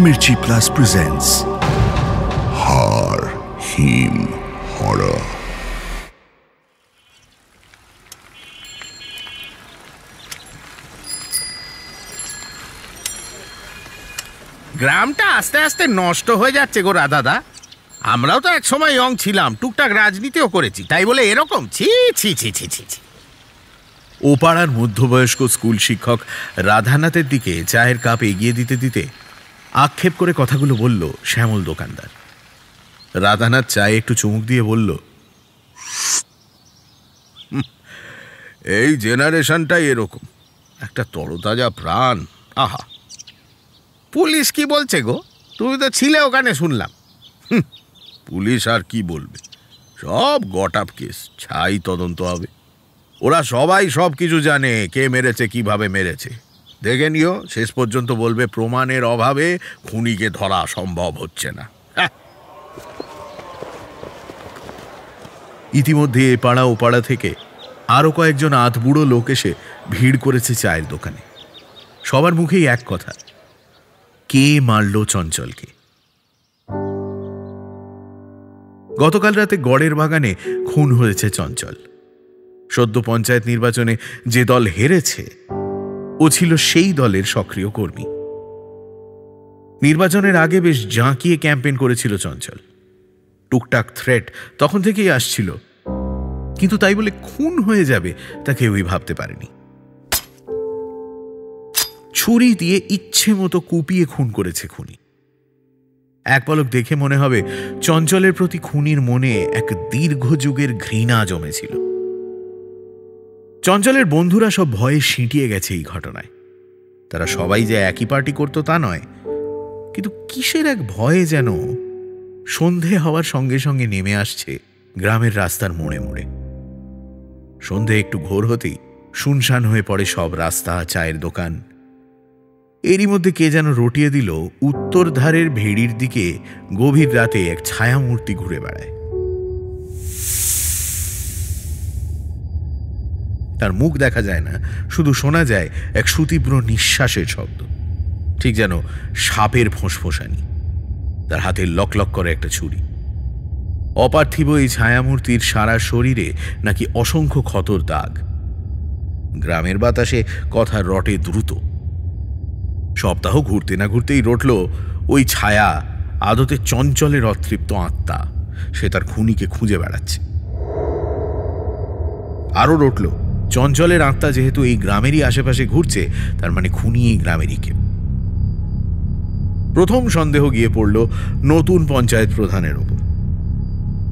Mirchi Plus presents Har Him Horror. গ্রামটা আস্তে আস্তে নষ্ট হয়ে যাচ্ছে গো রাধাদা। আমরাও তো এক সময় ইয়ং ছিলাম, টুকটাক রাজনীতিও করেছি, তাই বলে এরকম ছি ছি ছি ছি ছি ছি। ও পাড়ার মধ্যবয়স্ক স্কুল শিক্ষক রাধানাথের দিকে চায়ের কাপ এগিয়ে দিতে দিতে আক্ষেপ করে কথাগুলো বলল শ্যামল দোকানদার। রাধানাথ চায়ে একটু চুমুক দিয়ে বলল, এই জেনারেশনটাই এরকম, একটা তরতাজা প্রাণ। আহা, পুলিশ কি বলছে গো? তুমি তো ছিলে ওখানে, শুনলাম। পুলিশ আর কি বলবে, সব গটাপ কেস, ছাই তদন্ত হবে। ওরা সবাই সব কিছু জানে, কে মেরেছে, কিভাবে মেরেছে। দেখে নিও, শেষ পর্যন্ত বলবে প্রমাণের অভাবে খুনিকে ধরা সম্ভব হচ্ছে না। ইতিমধ্যে এ পাড়া ও পাড়া থেকে আরো কয়েকজন আধবুড়ো লোক এসে ভিড় করেছে চায়ের দোকানে। সবার মুখেই এক কথা, কে মারল চঞ্চলকে। গতকাল রাতে গড়ের বাগানে খুন হয়েছে চঞ্চল। সদ্য পঞ্চায়েত নির্বাচনে যে দল হেরেছে ও ছিল সেই দলের সক্রিয় কর্মী। নির্বাচনের আগে বেশ জাঁকিয়ে ক্যাম্পেইন করেছিল চঞ্চল। টুকটাক থ্রেট তখন থেকেই আসছিল, কিন্তু তাই বলে খুন হয়ে যাবে তা কেউই ভাবতে পারেনি। ছুরি দিয়ে ইচ্ছে মতো কুপিয়ে খুন করেছে খুনি। এক পলক দেখে মনে হবে চঞ্চলের প্রতি খুনির মনে এক দীর্ঘ যুগের ঘৃণা জমেছিল। চঞ্চলের বন্ধুরা সব ভয়ে সিঁটিয়ে গেছে এই ঘটনায়। তারা সবাই যে একই পার্টি করত তা নয়, কিন্তু কিসের এক ভয়ে যেন সন্ধে হওয়ার সঙ্গে সঙ্গে নেমে আসছে গ্রামের রাস্তার মোড়ে মোড়ে। সন্ধে একটু ঘোর হতেই শুনশান হয়ে পড়ে সব রাস্তা, চায়ের দোকান। এরই মধ্যে কে যেন রটিয়ে দিল উত্তর ধারের ভেড়ির দিকে গভীর রাতে এক ছায়ামূর্তি ঘুরে বেড়ায়। তার মুখ দেখা যায় না, শুধু শোনা যায় এক সুতীব্র নিঃশ্বাসের শব্দ, ঠিক যেন সাপের ফোঁসফোঁসানি। তার হাতে লক লক করে একটা ছুরি। অপার্থিব এই ছায়ামূর্তির সারা শরীরে নাকি অসংখ্য ক্ষতর দাগ। গ্রামের বাতাসে কথা রটে দ্রুত। সপ্তাহ ঘুরতে না ঘুরতেই রটল ওই ছায়া আদতে চঞ্চলের অতৃপ্ত আত্মা, সে তার খুনিকে খুঁজে বেড়াচ্ছে। আরো রটল চঞ্চলের আত্মা যেহেতু এই গ্রামেরই আশেপাশে ঘুরছে, তার মানে খুনি এই গ্রামেরই কেউ। প্রথম সন্দেহ গিয়ে পড়ল নতুন পঞ্চায়েত প্রধানের ওপর,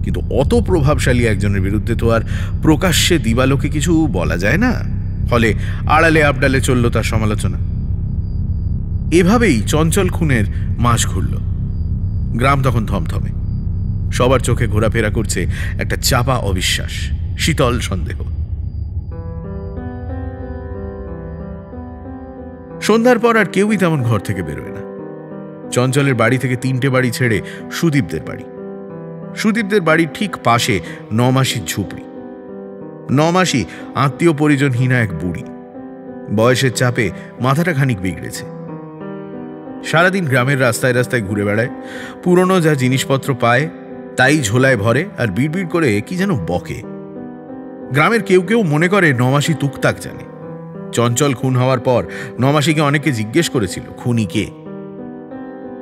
কিন্তু অত প্রভাবশালী একজনের বিরুদ্ধে তো আর প্রকাশ্যে দিবালোকে কিছু বলা যায় না, ফলে আড়ালে আবডালে চলল তার সমালোচনা। এভাবেই চঞ্চল খুনের মাস ঘুরল। গ্রাম তখন থমথমে, সবার চোখে ঘোরাফেরা করছে একটা চাপা অবিশ্বাস, শীতল সন্দেহ। সন্ধ্যার পর আর কেউই তেমন ঘর থেকে বেরোয় না। চঞ্চলের বাড়ি থেকে 3টে বাড়ি ছেড়ে সুদীপদের বাড়ি। সুদীপদের বাড়ির ঠিক পাশে নমাসির ঝুপড়ি। নমাসি আত্মীয় পরিজনহীনা এক বুড়ি, বয়সের চাপে মাথাটা খানিক বিগড়েছে। সারাদিন গ্রামের রাস্তায় রাস্তায় ঘুরে বেড়ায়, পুরনো যা জিনিসপত্র পায় তাই ঝোলায় ভরে আর বিড়বিড় করে কি যেন বকে। গ্রামের কেউ কেউ মনে করে নমাসি তুকতাক জানে। চঞ্চল খুন হওয়ার পর নমাসিকে অনেকে জিজ্ঞেস করেছিল খুনি কে।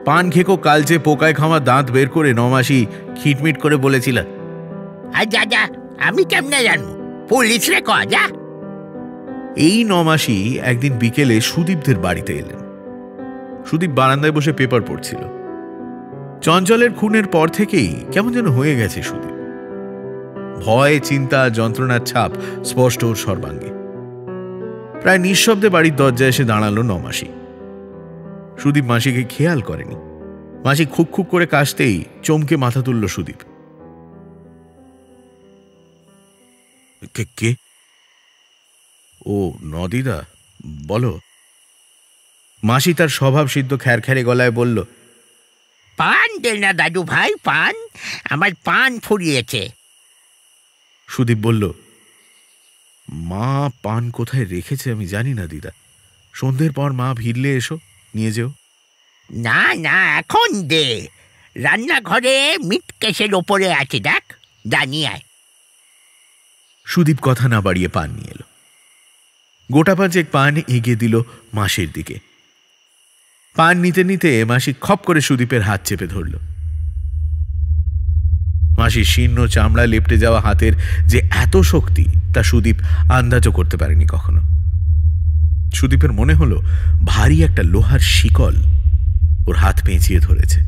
পান খেকো কালচে পোকায় খাওয়া দাঁত বের করে নমাসি খিটমিট করে বলেছিল, যা আমি কেমনে জানবো, পুলিশ রে কয়া যা। এই নমাসি একদিন বিকেলে সুদীপদের বাড়িতে এলেন। সুদীপ বারান্দায় বসে পেপার পড়ছিল। চঞ্চলের খুনের পর থেকেই কেমন যেন হয়ে গেছে সুদীপ। ভয়, চিন্তা, যন্ত্রণার ছাপ স্পষ্ট ওর সর্বাঙ্গে। প্রায় নিঃশব্দে বাড়ির দরজায় এসে দাঁড়ালো নমাসি। সুদীপ মাসিকে খেয়াল করেনি। মাসি খুক খুক করে কাশতেই চমকে মাথা তুলল সুদীপ। কে? ও নদিদা, বলো। মাসি তার স্বভাব সিদ্ধ খ্যারখ্যারে গলায় বলল, পান দে না দাদু ভাই, পান, আমার পান ফুরিয়েছে। সুদীপ বলল, মা পান কোথায় রেখেছে আমি জানি না দিদা। সন্ধ্যের পর মা ভিড়লে এসো, নিয়ে যেও। না না, এখন দে। রান্নাঘরে মিট কেসের ওপরে আছে, দেখ, জানিয়ে আয়। সুদীপ কথা না বাড়িয়ে পান নিয়ে এলো। গোটা পাঁচেক পান এগিয়ে দিল মাসির দিকে। পান নিতে নিতে মাসি খপ করে সুদীপের হাত চেপে ধরল। মাসির শীর্ণ চামড়া লেপটে যাওয়া হাতের যে এত শক্তি তা সুদীপ আন্দাজও করতে পারেনি কখনো। সুদীপের মনে হলো ভারী একটা লোহার শিকল ওর হাত পেঁচিয়ে ধরেছে।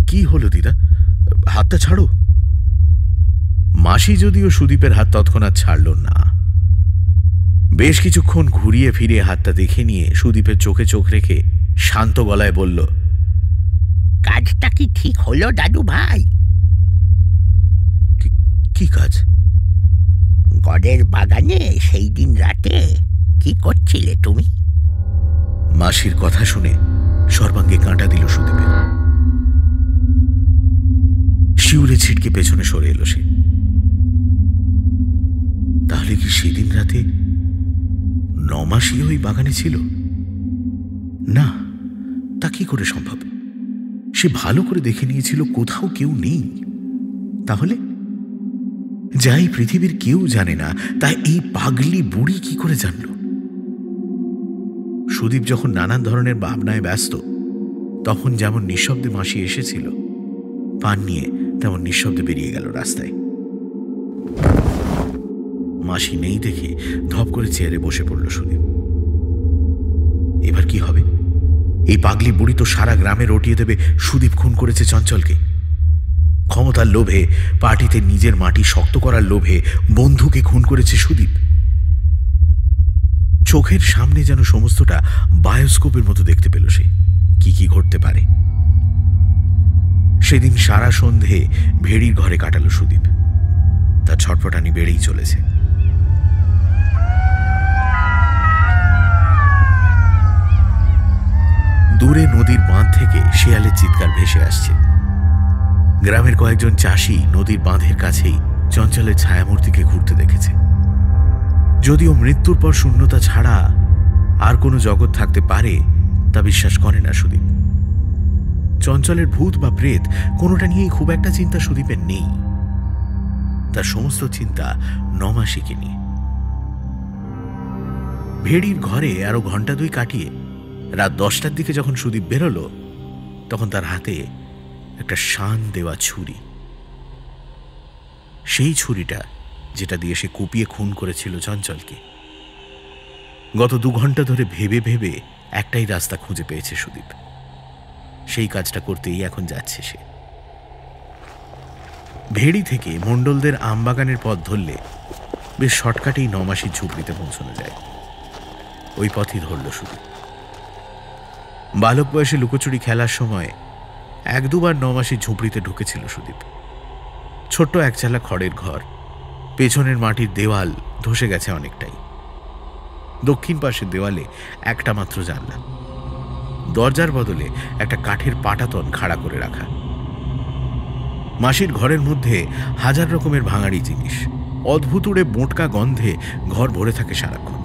কি হলো দিদা, হাতটা ছাড়ো। মাসি যদিও সুদীপের হাত তৎক্ষণাৎ ছাড়ল না। বেশ কিছুক্ষণ ঘুরিয়ে ফিরিয়ে হাতটা দেখে নিয়ে সুদীপের চোখে চোখ রেখে শান্ত গলায় বলল, কাজটা কি ঠিক হলো দাদু ভাই? কি কাজ? গড়ের বাগানে সেই দিন রাতে কি করছিলে তুমি? মাসির কথা শুনে সর্বাঙ্গে কাঁটা দিল সুদীপের। শিউরে ছিটকে পেছনে সরে এলো সে। তাহলে কি সেদিন রাতে নমাসি ওই বাগানে ছিল? না, তা কি করে সম্ভব? সে ভালো করে দেখে নিয়েছিল কোথাও কেউ নেই। তাহলে যাই পৃথিবীর কেউ জানে না, তাই এই পাগলি বুড়ি কি করে জানল? সুদীপ যখন নানান ধরনের ভাবনায় ব্যস্ত, তখন যেমন নিঃশব্দে মাসি এসেছিল পান নিয়ে, তেমন নিঃশব্দে বেরিয়ে গেল রাস্তায়। মাসি নেই দেখে ধপ করে চেয়ারে বসে পড়ল সুদীপ। এবার কি হবে? এই পাগলি বুড়ি তো সারা গ্রামে রটিয়ে দেবে সুদীপ খুন করেছে চঞ্চলকে। ক্ষমতার লোভে, পার্টিতে নিজের মাটি শক্ত করার লোভে বন্ধুকে খুন করেছে সুদীপ। চোখের সামনে যেন সমস্তটা বায়োস্কোপের মতো দেখতে পেল সে। কি কি ঘটতে পারে। সেদিন সারা সন্ধে ভেড়ির ঘরে কাটালো সুদীপ। তার ছটফটানি বেড়েই চলেছে। দূরে নদীর বাঁধ থেকে শেয়ালের চিৎকার ভেসে আসছে। গ্রামের কয়েকজন চাষি নদীর বাঁধের কাছেই চঞ্চলের ছায়ামূর্তিকে ঘুরতে দেখেছে। যদিও মৃত্যুর পর শূন্যতা ছাড়া আর কোনো জগৎ থাকতে পারে তা বিশ্বাস করে না সুদীপ। চঞ্চলের ভূত বা প্রেত কোনোটা নিয়েই খুব একটা চিন্তা সুদীপের নেই। তার সমস্ত চিন্তা নমাসিকে নিয়ে। ভেড়ির ঘরে আরো ঘন্টা দুই কাটিয়ে রাত 10টার দিকে যখন সুদীপ বেরোল, তখন তার হাতে একটা শান দেওয়া ছুরি। সেই ছুরিটা যেটা দিয়ে সে কুপিয়ে খুন করেছিল চঞ্চলকে। গত 2 ঘন্টা ধরে ভেবে ভেবে একটাই রাস্তা খুঁজে পেয়েছে সুদীপ। সেই কাজটা করতেই এখন যাচ্ছে সে। ভেড়ি থেকে মণ্ডলদের আমবাগানের পথ ধরলে বেশ শর্টকাটেই নমাসির ঝুপড়িতে পৌঁছানো যায়। ওই পথই ধরল সুদীপ। বালক বয়সে লুকোচুরি খেলার সময় 1-2 বার নমাসির ঝুপড়িতে ঢুকেছিল সুদীপ। ছোট্ট একচালা খড়ের ঘর, পেছনের মাটির দেওয়াল ধসে গেছে অনেকটাই। দক্ষিণ পাশের দেওয়ালে একটা মাত্র জানলা, দরজার বদলে একটা কাঠের পাটাতন খাড়া করে রাখা। মাসির ঘরের মধ্যে 1000 রকমের ভাঙাড়ি জিনিস। অদ্ভুতুড়ে বোটকা গন্ধে ঘর ভরে থাকে সারাক্ষণ।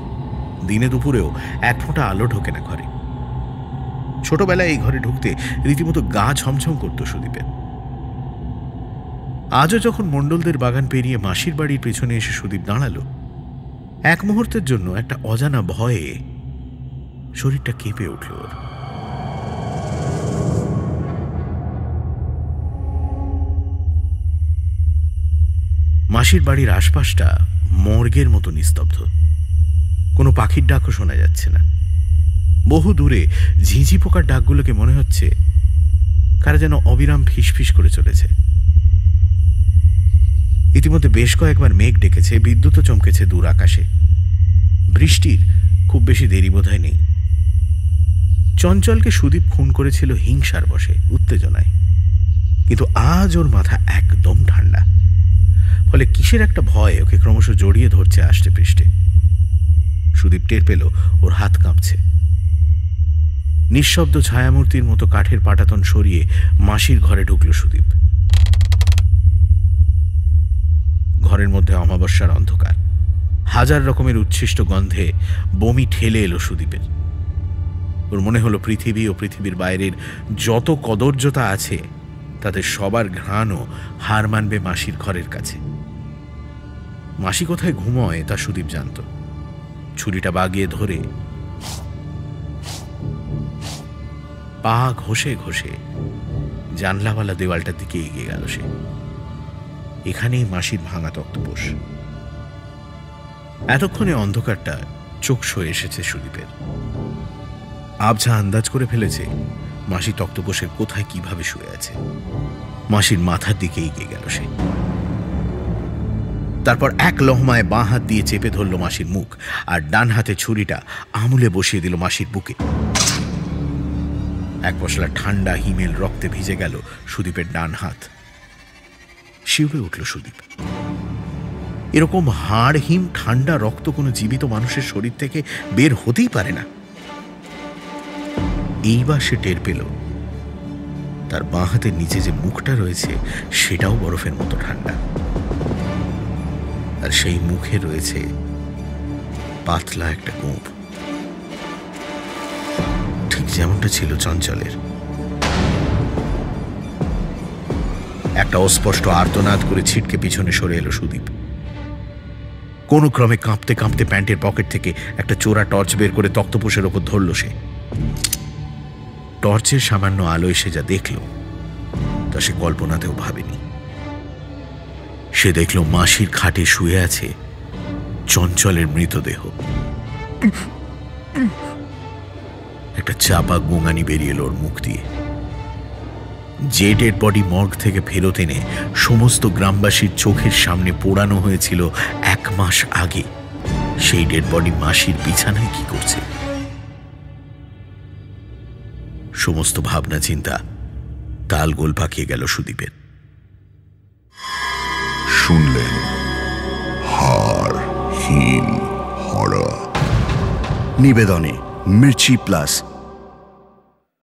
দিনে দুপুরেও 1 ফোঁটা আলো ঢোকে না ঘরে। ছোটবেলায় এই ঘরে ঢুকতে রীতিমতো গা ছমছম করত সুদীপের। আজও যখন মণ্ডলদের বাগান পেরিয়ে মাসির বাড়ির পেছনে এসে সুদীপ দাঁড়ালো, এক মুহূর্তের জন্য একটা অজানা ভয়ে শরীরটা কেঁপে উঠল ওর। মাসির বাড়ির আশপাশটা মর্গের মতো নিস্তব্ধ। কোনো পাখির ডাকও শোনা যাচ্ছে না। বহু দূরে ঝিঁঝি পোকার ডাকগুলোকে মনে হচ্ছে কারা যেন অবিরাম ফিসফিস করে চলেছে। ইতিমধ্যে বেশ কয়েকবার মেঘ ডেকেছে, বিদ্যুৎও চমকেছে দূর আকাশে। বৃষ্টির খুব বেশি দেরি বোধহয় নেই। চঞ্চলকে সুদীপ খুন করেছিল হিংসার বশে, উত্তেজনায়। কিন্তু আজ ওর মাথা একদম ঠান্ডা। ফলে কিসের একটা ভয় ওকে ক্রমশ জড়িয়ে ধরছে আষ্টে পৃষ্ঠে। সুদীপ টের পেল ওর হাত কাঁপছে। নিঃশব্দ ছায়ামূর্তির মতো কাঠের পাটাতন সরিয়ে মাসির ঘরে ঢুকল সুদীপ। ঘরের মধ্যে অমাবস্যার অন্ধকার। 1000 রকমের উচ্ছিষ্ট গন্ধে বমি ঠেলে এলো সুদীপের। ওর মনে হলো পৃথিবী ও পৃথিবীর বাইরের যত কদর্যতা আছে তাদের সবার ঘ্রাণও হার মানবে মাসির ঘরের কাছে। মাসি কোথায় ঘুমোয় তা সুদীপ জানত। ছুরিটা বাগিয়ে ধরে পা ঘষে ঘষে জানলাওয়ালা দেওয়ালটার দিকে এগিয়ে গেল সে। এখানেই মাসির ভাঙা তক্তপোষ। এতক্ষণে অন্ধকারটা চোখ সয়ে এসেছে সুদীপের। আবছা আন্দাজ করে ফেলেছে মাসি তক্তপোষের কোথায় কিভাবে শুয়ে আছে। মাসির মাথার দিকে এগিয়ে গেল সে। তারপর এক লহমায় বাঁ হাত দিয়ে চেপে ধরল মাসির মুখ, আর ডান হাতে ছুরিটা আমুলে বসিয়ে দিল মাসির বুকে। এক পশলা ঠান্ডা হিমেল রক্তে ভিজে গেল সুদীপের ডান হাত। শিউরে উঠল সুদীপ। এরকম হাড় হিম ঠান্ডা রক্ত কোনো জীবিত মানুষের শরীর থেকে বের হতেই পারে না। এইবার সে টের পেল তার বাঁ হাতের নিচে যে মুখটা রয়েছে সেটাও বরফের মতো ঠান্ডা, আর সেই মুখে রয়েছে পাতলা একটা গোঁফ, ঠিক যেমনটা ছিল চঞ্চলের। একটা অস্পষ্ট আর্তনাদ করে ছিটকে পিছনে সরে এলো সুদীপ। কোনো ক্রমে কাঁপতে কাঁপতে প্যান্টের পকেট থেকে একটা চোরা টর্চ বের করে তক্তপোষের ওপর ধরল সে। টর্চের সামান্য আলোয় সে যা দেখল তা সে কল্পনাতেও ভাবেনি। সে দেখল মাসির খাটে শুয়ে আছে চঞ্চলের মৃতদেহ। একটা চাপা গোঙানি বেরিয়ে এলো ওর মুখ দিয়ে। যে ডেড বডি মর্গ থেকে ফেরত এনে সমস্ত গ্রামবাসীর চোখের সামনে পোড়ানো হয়েছিল 1 মাস আগে, সেই ডেড বডি মাসির বিছানায় কি করছে? সমস্ত ভাবনা চিন্তা তালগোল পাকিয়ে গেল সুদীপের। শুনলেন হাড় হিম হরর, নিবেদনে মির্চি প্লাস